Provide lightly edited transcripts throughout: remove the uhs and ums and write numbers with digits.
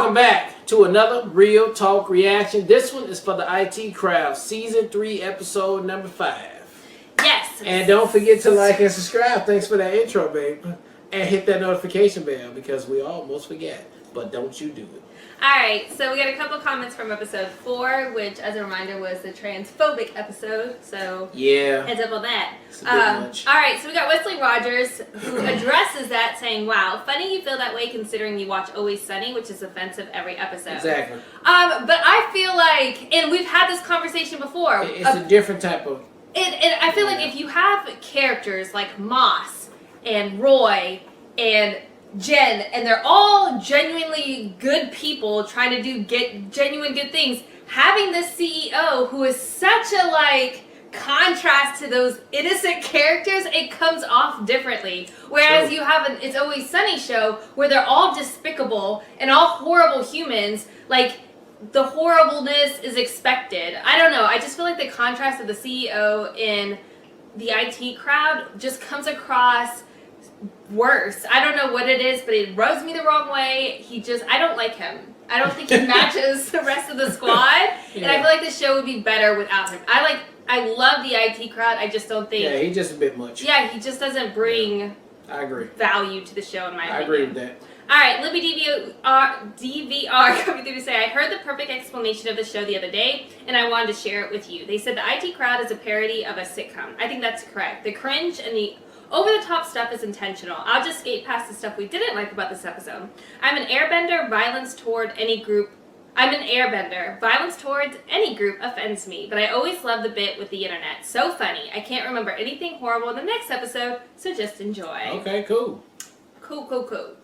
Welcome back to another Real Talk reaction. This one is for the IT crowd, season 3, episode number 5. Yes. And don't forget to like and subscribe. Thanks for that intro, babe. And hit that notification bell because we almost forget. But don't you do it. Alright, so we got a couple comments from episode 4, which, as a reminder, was the transphobic episode. So, yeah, heads up on that. It's a bit much. Alright, so we got Wesley Rogers, who addresses that, saying, wow, funny you feel that way considering you watch Always Sunny, which is offensive every episode. Exactly. But I feel like, and we've had this conversation before. It's a different type of... I feel like if you have characters like Moss and Roy and Jen, and they're all genuinely good people trying to get genuine good things, having this CEO who is such a contrast to those innocent characters, it comes off differently. Whereas you have an It's Always Sunny show where they're all despicable and all horrible humans, the horribleness is expected. I don't know, I just feel like the contrast of the CEO in the IT crowd just comes across worse. I don't know what it is, but it rubs me the wrong way. I don't like him. I don't think he matches the rest of the squad. And I feel like the show would be better without him. I love the IT crowd. I just don't think... Yeah, he's just a bit much. Yeah, he just doesn't bring... I agree. ...value to the show, in my opinion. I agree with that. Alright, Libby DVR coming through to say, I heard the perfect explanation of the show the other day, and I wanted to share it with you. They said the IT crowd is a parody of a sitcom. I think that's correct. The cringe and the over-the-top stuff is intentional. I'll just skate past the stuff we didn't like about this episode. I'm an airbender. Violence towards any group offends me, but I always love the bit with the internet. So funny. I can't remember anything horrible in the next episode, so just enjoy. Okay, cool. Cool.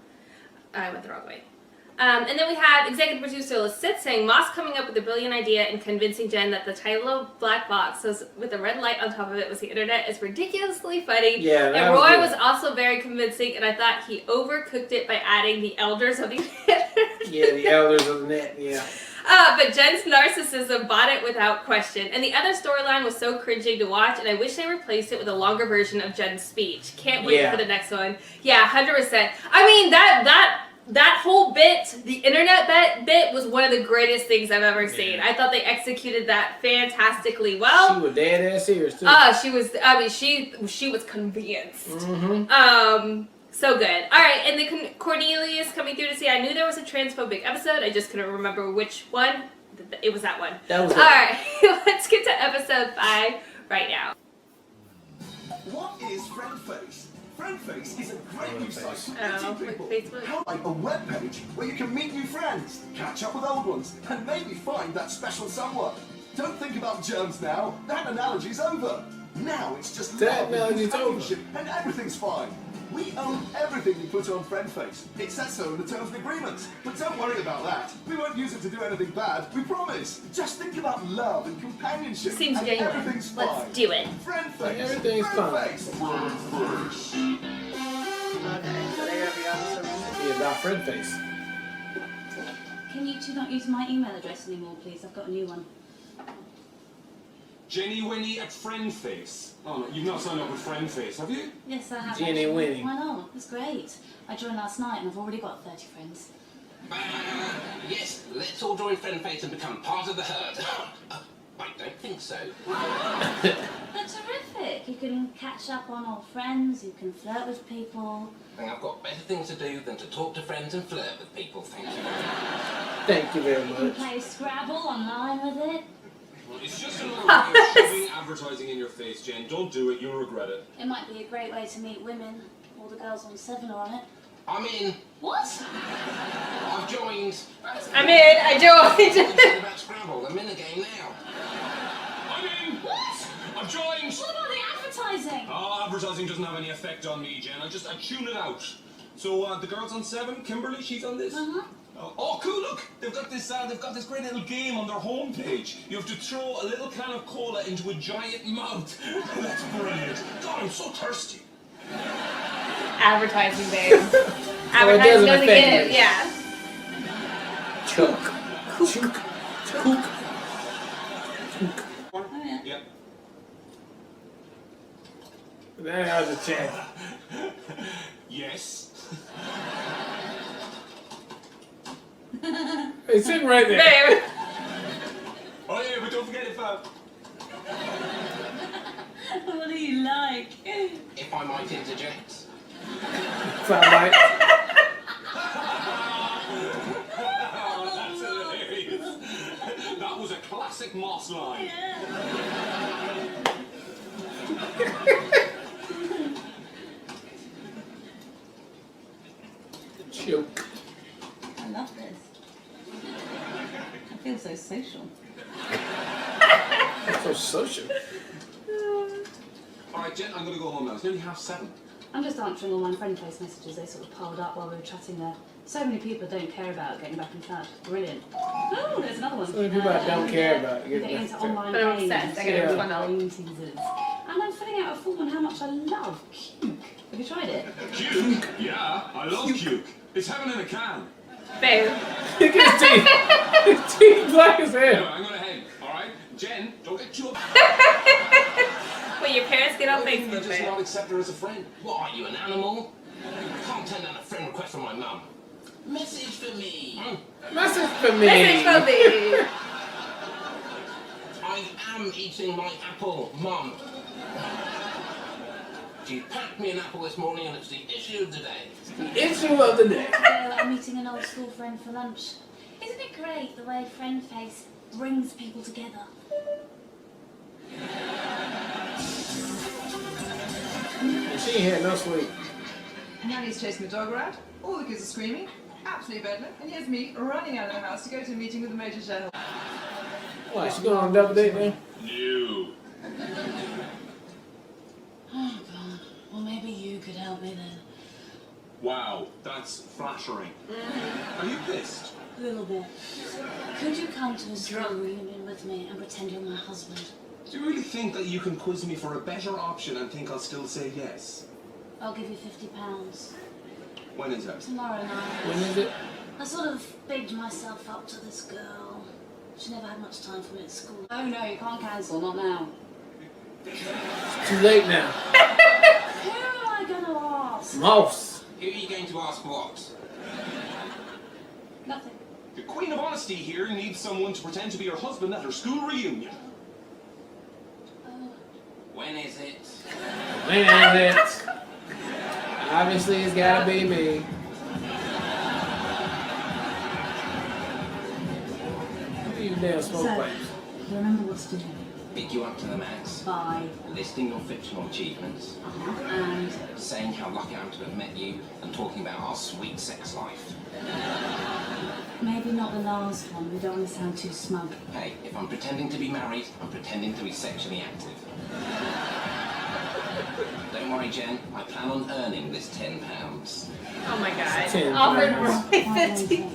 I went the wrong way. And then we had executive producer Sid saying, Moss coming up with a brilliant idea and convincing Jen that the title of Black Box with a red light on top of it was the internet is ridiculously funny. Yeah, and Roy was also very convincing, and I thought he overcooked it by adding the elders of the internet. Yeah, the elders of the net, yeah. But Jen's narcissism bought it without question. And the other storyline was so cringy to watch, and I wish they replaced it with a longer version of Jen's speech. Can't wait for the next one. Yeah, 100%. I mean, that whole bit, the internet bit, was one of the greatest things I've ever seen. I thought they executed that fantastically well. She was dead ass serious too. She was convinced. Mm-hmm. So good. All right, and the Cornelius coming through to say, I knew there was a transphobic episode. I just couldn't remember which one. It was that one. That was it. All right, let's get to episode 5 right now. What is Friendface? Friendface is a great new site for meeting people. Facebook. Like a web page where you can meet new friends, catch up with old ones, and maybe find that special someone. Don't think about germs now. That analogy's over. Now it's just love and companionship, and everything's fine. We own everything you put on Friendface. It says so in the terms and agreements. But don't worry about that. We won't use it to do anything bad. We promise. Just think about love and companionship. Seems and genuine. everything's fine. Let's do it. Friendface. Everything's fine. Friendface. Okay, so they're gonna be on some... Yeah, about Friendface. Can you two not use my email address anymore, please? I've got a new one. Jenny Winnie at Friendface. Oh no, you've not signed up with Friendface, have you? Yes, I have. Jenny Winnie. Why not? It's great. I joined last night and I've already got 30 friends. Yes, let's all join Friendface and become part of the herd. I don't think so. They're terrific. You can catch up on old friends, you can flirt with people. I think I've got better things to do than to talk to friends and flirt with people, thank you. Thank you very You can much. play Scrabble online with it. It's just another way of shoving advertising in your face, Jen. Don't do it, you'll regret it. It might be a great way to meet women. All the girls on 7 are on it. I'm in. What? I've joined. I joined. About Scrabble. I'm in the game now. I'm in. What? I've joined. What about the advertising? Oh, advertising doesn't have any effect on me, Jen. I tune it out. So the girls on 7, Kimberly, she's on this. Oh, cool! Look, they've got this great little game on their homepage. You have to throw a little can of cola into a giant mouth. That's brilliant. God, I'm so thirsty. Advertising, babe. Advertising doesn't give. Yeah. Choke. Choke. Choke. Oh, yeah. Yep. That was a chance. Yes. He's sitting right there. Babe. Oh yeah, but don't forget it, fam. What are you like? If I might interject. Sound like. Oh, that's hilarious. That was a classic Moss line. Choke. I love this. I feel so social. That's so social. All right, Jen, I'm gonna go home now. It's nearly 7:30. I'm just answering all my Friendface messages. They sort of piled up while we were chatting there. So many people don't care about getting back in touch. Brilliant. Oh, there's another one. So many people that don't care about Getting getting into back. online But I'm games. obsessed. I gotta Yeah. find out. Brain teasers. And I'm filling out a form on how much I love Cuke. Have you tried it? Cuke? Yeah, I love Cuke. It's heaven in a can. Babe. Look at his teeth. His teeth black as Anyway, hell. I'm gonna head. All right, Jen, don't get too. When your parents get on You Facebook, just babe. not accept her as a friend. What are you, an animal? I can't turn down a friend request from my mum. Message for me. Message for me. Message for me. I am eating my apple, Mum. She packed me an apple this morning and it's the issue of the day. Issue of the day. I'm meeting an old school friend for lunch. Isn't it great the way Friendface brings people together? And she ain't had no sleep. Nanny's chasing the dog around, all the kids are screaming, absolutely bedlam, and here's me running out of the house to go to a meeting with the major shareholder. What, she going on a double date now? No. Oh God. Well, maybe you could help me then. Wow, that's flattering. Are you pissed? A little bit. Could you come to a school reunion with me and pretend you're my husband? Do you really think that you can quiz me for a better option and think I'll still say yes? I'll give you £50. When is that? Tomorrow night. When is it? I sort of bigged myself up to this girl. She never had much time for me at school. Oh no, you can't cancel, not now. It's too late now. Who am I gonna ask? Mouse. Who are you going to ask what? Nothing. The Queen of Honesty here needs someone to pretend to be her husband at her school reunion. When is it? When is it? Obviously, it's gotta be me. You damn smoke So, pipes. you remember what to do? Pick you up to the max. Bye. Listing your fictional achievements. And Saying how lucky I am to have met you and talking about our sweet sex life. maybe not the last one. We don't want to sound too smug. Hey, if I'm pretending to be married, I'm pretending to be sexually active. Don't worry, Jen. I plan on earning this £10. Oh my God. 10 Offered pounds. Roy 50.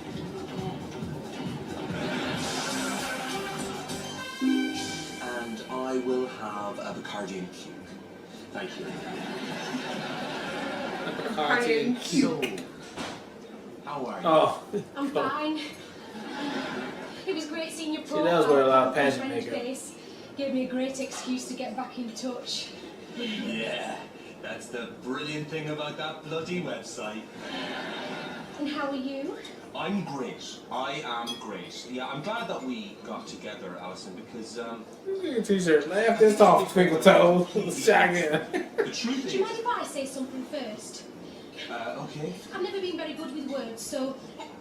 And I will have a Bacardi and Cuke. Thank you. Cartoon So, how are you? Oh. I'm fine. It was great seeing your She does wear a lot of pageant makeup. Friendface. Gave me a great excuse to get back in touch. Yeah, that's the brilliant thing about that bloody website. And how are you? I'm great. I am great. Yeah, I'm glad that we got together, Alison, because T-shirt. Laugh this off, Twinkle Toes. Shotgun. the truth Do you is... mind if I say something first? Okay. I've never been very good with words, so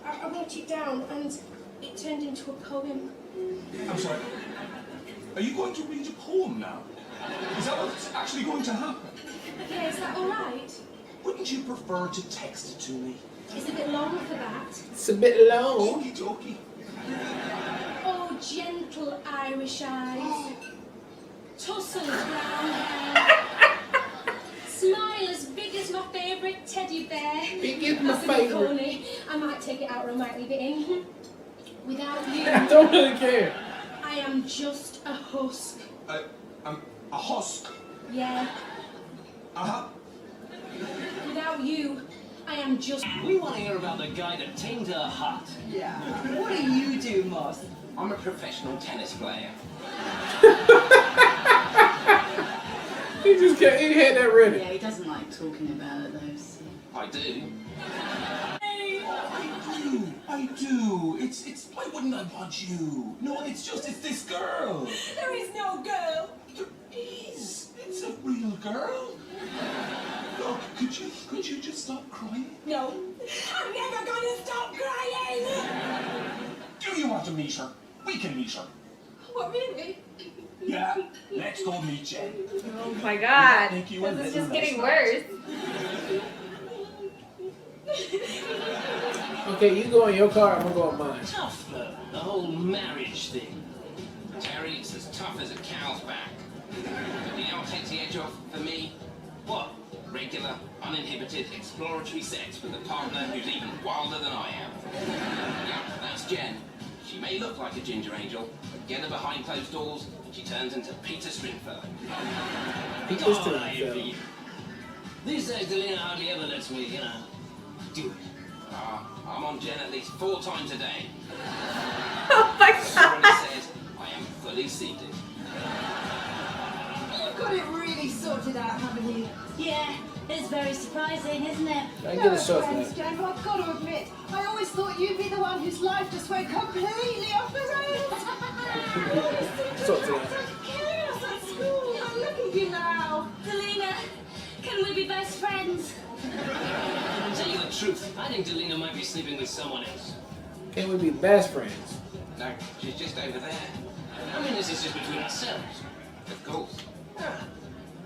I wrote it down and it turned into a poem. I'm sorry. Are you going to read a poem now? Is that what's actually going to happen? Yeah, is that alright? Wouldn't you prefer to text it to me? It's a bit long for that. It's a bit long. Okie dokie. Oh, gentle Irish eyes. Tussle of brown hair. Smile as big as my favourite teddy bear. Big as my That's a bit favourite. corny. I might take it out or I might leave it in. Without you, I don't really care. I am just a husk. I'm a husk. Yeah. Uh-huh. Without you, I am just... We want to hear about the guy that tamed her heart. Yeah. What do you do, Moss? I'm a professional tennis player. He just can't, he had that ready. Yeah, he doesn't like talking about it though. So. I do. I do. It's. Why wouldn't I want you? No, it's this girl. There is no girl. There is. It's a real girl. Look, could you just stop crying? No. I'm never gonna stop crying. Do you want to meet her? We can meet her. What, really? Yeah. Let's go meet Jen. Oh my god. Thank you. This is just getting worse. Okay, you go in your car, I'm gonna go in mine. Tough, though. The whole marriage thing. Terry, it's as tough as a cow's back. But you know what takes the edge off for me? What? Regular, uninhibited, exploratory sex with a partner who's even wilder than I am. Yeah, that's Jen. She may look like a ginger angel, but get her behind closed doors, and she turns into Peter Stringfellow. Peter I Stringfellow. envy you. These days, Delina hardly ever lets me, do it. I'm on Jen at least 4 times a day. Oh my She already god. says I am fully seated. You've got it really sorted out, haven't you? Yeah, it's very surprising, isn't it? I get a shot for Friends, that. Jen, but I've got to admit, I always thought you'd be the one whose life just went completely off the rails. Shot for that. Chaos at school. And look at you now. Delina, can we be best friends? To tell you the truth, I think Delina might be sleeping with someone else. Can we be best friends? No, she's just over there. I mean, this is just between ourselves. Of course.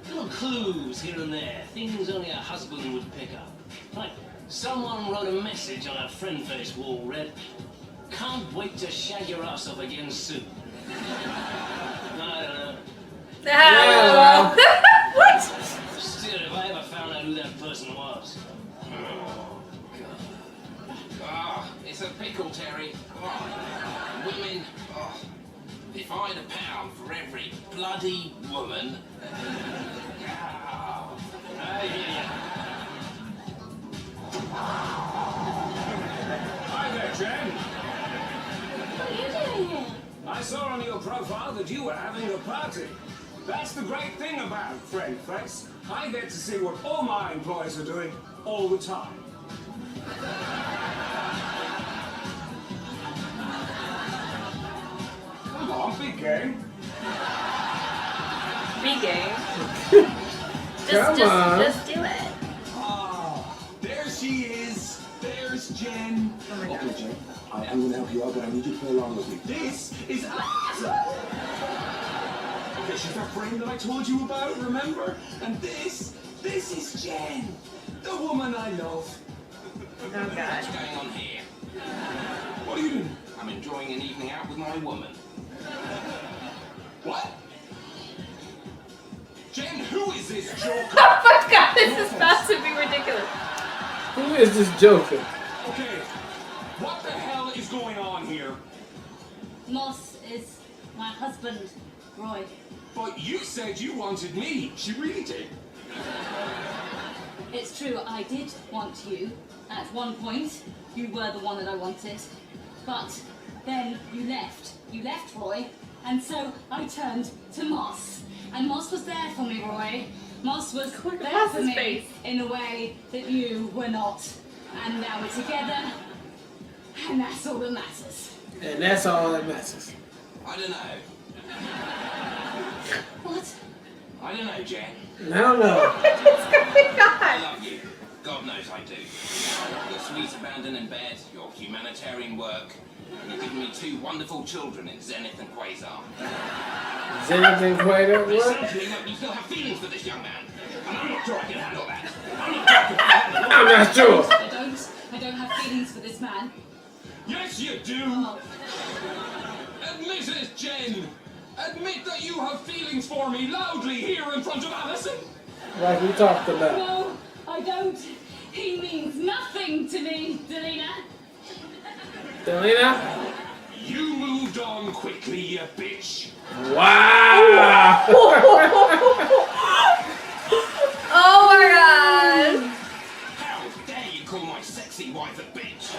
Little clues here and there, things only a husband would pick up. Like, someone wrote a message on a Friendface wall read, "Can't wait to shag your ass off again soon." I don't know. Ah. What? Still, if I ever found out who that person was. Oh, God. Ah, it's a pickle, Terry. Oh, women. Oh, if I had a pound for every bloody woman. Oh, I hear ya. Hi there, Jen. What are you doing here? I saw on your profile that you were having a party. That's the great thing about Friendface. I get to see what all my employees are doing all the time. Come on, big game. Be game. Come on. Just do it. Ah, there she is. There's Jen. Okay, Jen, I'm going to help you out, but I need you to play along with me. This is awesome. Okay, she's that friend that I told you about, remember? And this is Jen, the woman I love. Oh god. what's going on here? What are you doing? I'm enjoying an evening out with my woman. What? Jen, who is this joker? Oh my god, this is about to be ridiculous. Who is this Joker? Okay, what the hell is going on here? Moss is my husband, Roy. But you said you wanted me. She really did. It's true, I did want you. At one point, you were the one that I wanted. But then you left. You left, Roy. And so I turned to Moss. And Moss was there for me, Roy. Moss was there for me face. in a way that you were not. And now we're together. And that's all that matters. And that's all that matters. I don't know. What? I don't know, Jen. I don't know. What's going I on? love you. God knows I do. Your sweet abandon in bed, your humanitarian work, and you've given me 2 wonderful children in Zenith and Quasar. Zenith and Quater, But it what? sounds to me like you still have feelings for this young man. And I'm not sure I can handle that. I'm not sure I can handle I'm not sure. I don't have feelings for this man. Yes, you do. Oh, Admit it, Jen. Admit that you have feelings for me loudly here in front of Alison. Like we talked about. no, I don't. He means nothing to me, Delina. Delina? You moved on quickly, you bitch. Wow! Oh my god. How dare you call my sexy wife a bitch?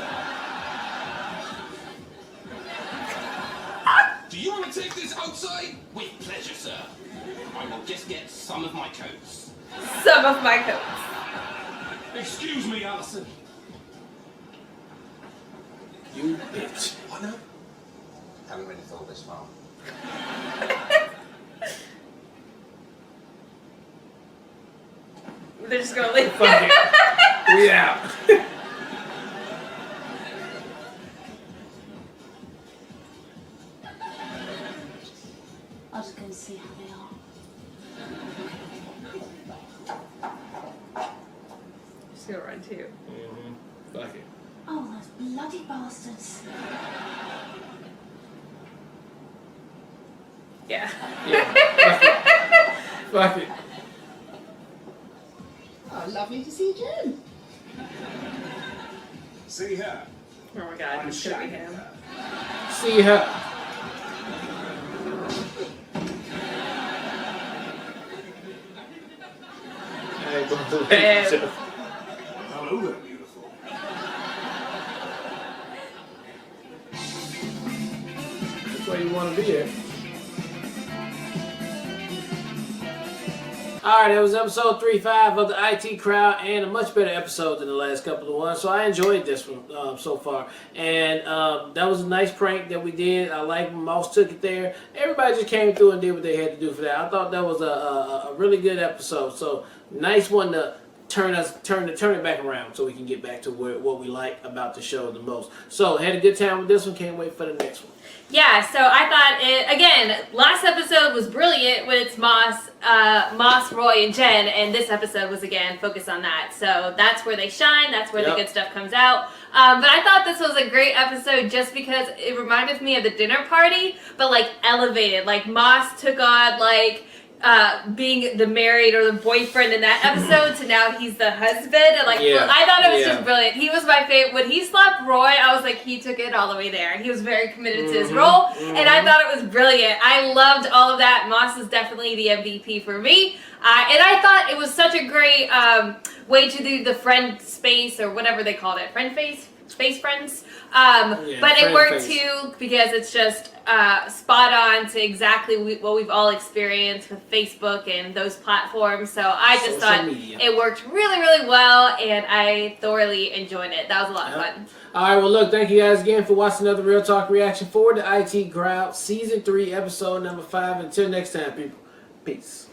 Do you want to take this outside? With pleasure, sir. I will just get some of my coats. Some of my coats. Excuse me, Alison. You bitch. What now? Haven't really thought this far. They're just gonna leave. Fuck it. We out. I'll just go and see how they are. Just gonna run too. Fuck it. Oh, those bloody bastards. Yeah. Yeah. Fuck it. Oh, lovely to see Jen. See her. Oh my god, it's gonna be him. See her. I ain't gonna believe it. Hello there, beautiful. That's why you want to be here. Alright, that was episode 3.5 of the IT Crowd, and a much better episode than the last couple of ones. So I enjoyed this one so far. And that was a nice prank that we did. I like when Mouse took it there. Everybody just came through and did what they had to do for that. I thought that was a really good episode. So nice one to turn it back around so we can get back to what we like about the show the most. So had a good time with this one. Can't wait for the next one. Yeah, so I thought last episode was brilliant when it's Moss, Roy, and Jen, and this episode was again focused on that. So that's where they shine, that's where the good stuff comes out. But I thought this was a great episode just because it reminded me of the dinner party, but like elevated. Like Moss took on like being the married or the boyfriend in that episode to now he's the husband, and like I thought it was just brilliant. He was my favorite. When he slapped Roy, I was like, he took it all the way there. He was very committed to his role, and I thought it was brilliant. I loved all of that. Moss is definitely the MVP for me, and I thought it was such a great way to do the friend space or whatever they called it, Friendface. Space Friends, but it worked too because it's just spot on to exactly what we've all experienced with Facebook and those platforms. So I just thought it worked really, really well, and I thoroughly enjoyed it. That was a lot of fun. All right, well, look, thank you guys again for watching another Real Talk reaction for the IT Crowd, Season 3, Episode number 5. Until next time, people. Peace.